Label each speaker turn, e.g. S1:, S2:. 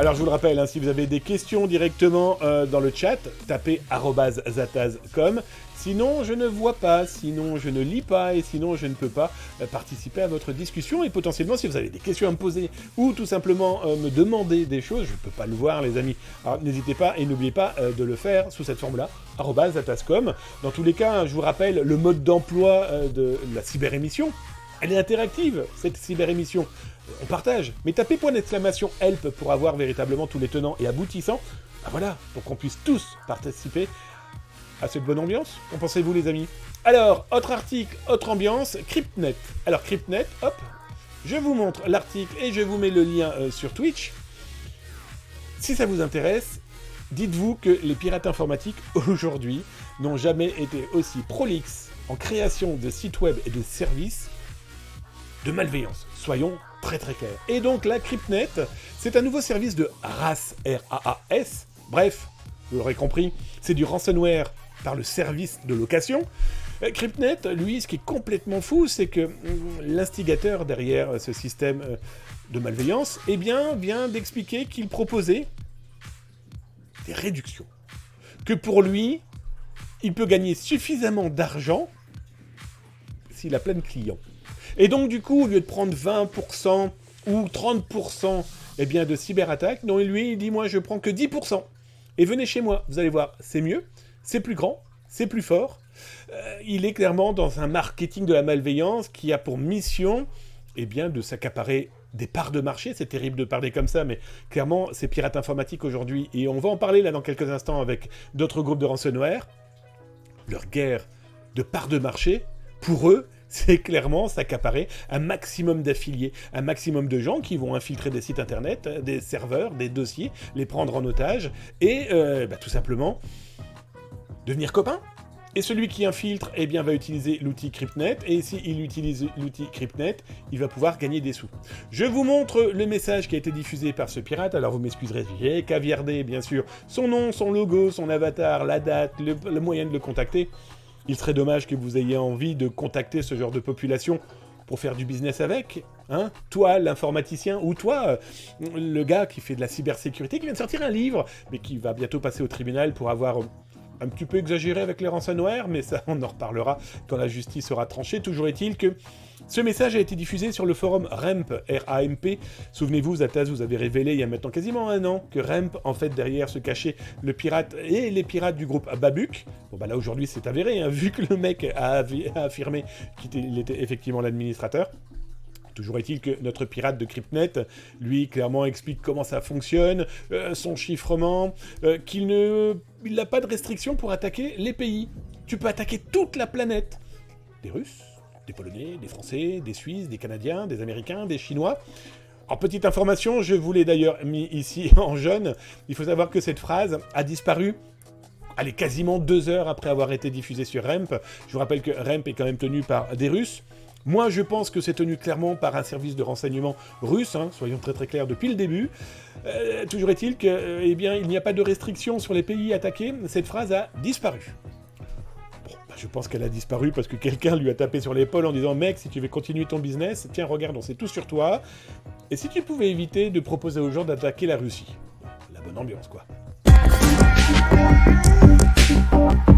S1: Alors je vous le rappelle, hein, si vous avez des questions directement dans le chat, tapez @zataz.com. Sinon, je ne vois pas, sinon je ne lis pas, et sinon je ne peux pas participer à votre discussion. Et potentiellement, si vous avez des questions à me poser, ou tout simplement me demander des choses, je ne peux pas le voir, les amis. Alors n'hésitez pas, et n'oubliez pas de le faire sous cette forme-là, @zataz.com. Dans tous les cas, je vous rappelle le mode d'emploi de la cyberémission. Elle est interactive, cette cyberémission. On partage, mais tapez !help pour avoir véritablement tous les tenants et aboutissants. Ah voilà, pour qu'on puisse tous participer à cette bonne ambiance. Qu'en pensez-vous, les amis? Alors, autre article, autre ambiance, Cryptnet. Alors, Cryptnet, hop, je vous montre l'article et je vous mets le lien sur Twitch. Si ça vous intéresse, dites-vous que les pirates informatiques, aujourd'hui, n'ont jamais été aussi prolixes en création de sites web et de services de malveillance. Soyons très très clairs. Et donc, la Cryptnet, c'est un nouveau service de RAAS, R-A-A-S. Bref, vous l'aurez compris, c'est du ransomware par le service de location. Cryptnet, lui, ce qui est complètement fou, c'est que l'instigateur derrière ce système de malveillance, eh bien, vient d'expliquer qu'il proposait des réductions. Que pour lui, il peut gagner suffisamment d'argent s'il a plein de clients. Et donc, du coup, au lieu de prendre 20% ou 30% eh bien, de cyberattaques, non, lui, il dit, moi, je prends que 10%. Et venez chez moi, vous allez voir, c'est mieux, c'est plus grand, c'est plus fort. Il est clairement dans un marketing de la malveillance qui a pour mission eh bien, de s'accaparer des parts de marché. C'est terrible de parler comme ça, mais clairement, c'est pirates informatiques aujourd'hui. Et on va en parler là dans quelques instants avec d'autres groupes de ransomware. Leur guerre de parts de marché, pour eux, c'est clairement s'accaparer un maximum d'affiliés, un maximum de gens qui vont infiltrer des sites internet, des serveurs, des dossiers, les prendre en otage et tout simplement devenir copains. Et celui qui infiltre, eh bien, va utiliser l'outil Cryptnet, et s'il utilise l'outil Cryptnet, il va pouvoir gagner des sous. Je vous montre le message qui a été diffusé par ce pirate, alors vous m'excuserez, j'ai caviardé, bien sûr, son nom, son logo, son avatar, la date, le moyen de le contacter. Il serait dommage que vous ayez envie de contacter ce genre de population pour faire du business avec, hein? Toi, l'informaticien, ou toi, le gars qui fait de la cybersécurité, qui vient de sortir un livre, mais qui va bientôt passer au tribunal pour avoir un petit peu exagéré avec les ransomware, mais ça, on en reparlera quand la justice sera tranchée. Toujours est-il que ce message a été diffusé sur le forum RAMP, R-A-M-P. Souvenez-vous, Zataz vous avez révélé il y a maintenant quasiment un an que RAMP, en fait, derrière se cachait le pirate et les pirates du groupe Babuk. Bon, bah là, aujourd'hui, c'est avéré, hein, vu que le mec a affirmé qu'il était effectivement l'administrateur. Toujours est-il que notre pirate de Cryptnet, lui, clairement explique comment ça fonctionne, son chiffrement, qu'il n'a pas de restriction pour attaquer les pays. Tu peux attaquer toute la planète. Des Russes, des Polonais, des Français, des Suisses, des Canadiens, des Américains, des Chinois. En petite information, je vous l'ai d'ailleurs mis ici en jaune, il faut savoir que cette phrase a disparu. Elle est quasiment 2 heures après avoir été diffusée sur RAMP. Je vous rappelle que RAMP est quand même tenu par des Russes. Moi, je pense que c'est tenu clairement par un service de renseignement russe, hein, soyons très très clairs depuis le début. Toujours est-il que, eh bien, il n'y a pas de restriction sur les pays attaqués. Cette phrase a disparu. Bon, bah, je pense qu'elle a disparu parce que quelqu'un lui a tapé sur l'épaule en disant « Mec, si tu veux continuer ton business, tiens, regarde, on sait tout sur toi. Et si tu pouvais éviter de proposer aux gens d'attaquer la Russie ?» La bonne ambiance, quoi.